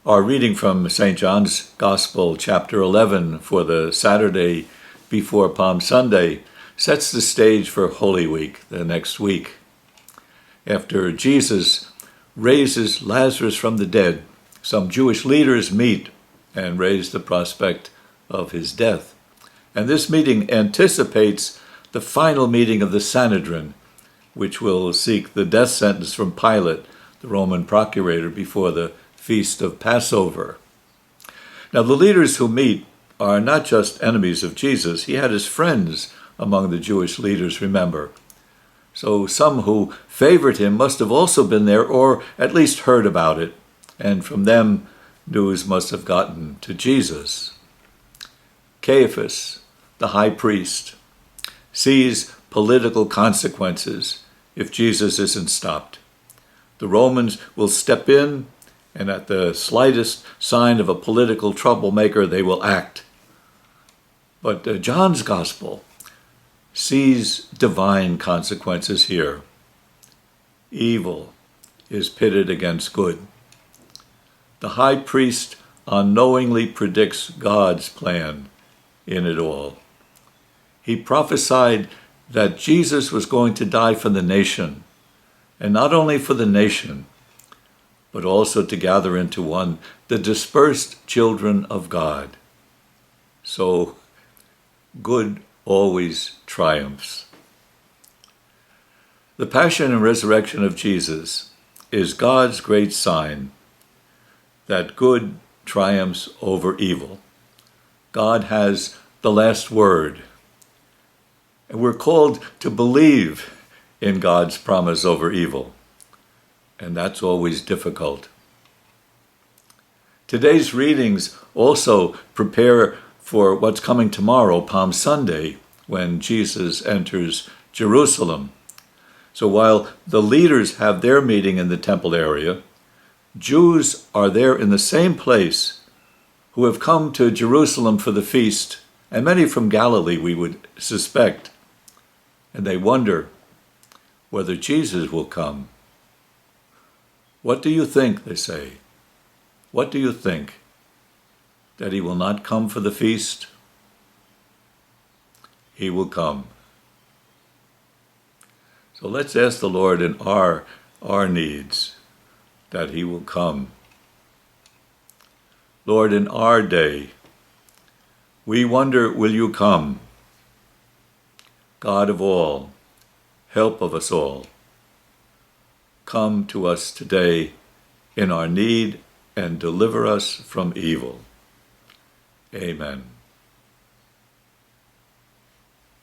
Our reading from St. John's Gospel, chapter 11, for the Saturday before Palm Sunday, sets the stage for Holy Week, the next week. After Jesus raises Lazarus from the dead, some Jewish leaders meet and raise the prospect of his death. And this meeting anticipates the final meeting of the Sanhedrin, which will seek the death sentence from Pilate, the Roman procurator, before the feast of Passover. Now, the leaders who meet are not just enemies of Jesus. He had his friends among the Jewish leaders, remember. So some who favored him must have also been there, or at least heard about it, and from them news must have gotten to Jesus. Caiaphas, the high priest, sees political consequences if Jesus isn't stopped. The Romans will step in, and at the slightest sign of a political troublemaker, they will act. But John's Gospel sees divine consequences here. Evil is pitted against good. The high priest unknowingly predicts God's plan in it all. He prophesied that Jesus was going to die for the nation, and not only for the nation, but also to gather into one the dispersed children of God. So good always triumphs. The passion and resurrection of Jesus is God's great sign that good triumphs over evil. God has the last word. And we're called to believe in God's promise over evil. And that's always difficult. Today's readings also prepare for what's coming tomorrow, Palm Sunday, when Jesus enters Jerusalem. So while the leaders have their meeting in the temple area, Jews are there in the same place who have come to Jerusalem for the feast, and many from Galilee, we would suspect. And they wonder whether Jesus will come. What do you think, they say? What do you think? That he will not come for the feast? He will come. So let's ask the Lord in our needs that he will come. Lord, in our day, we wonder, will you come? God of all, help of us all, come to us today in our need and deliver us from evil. Amen.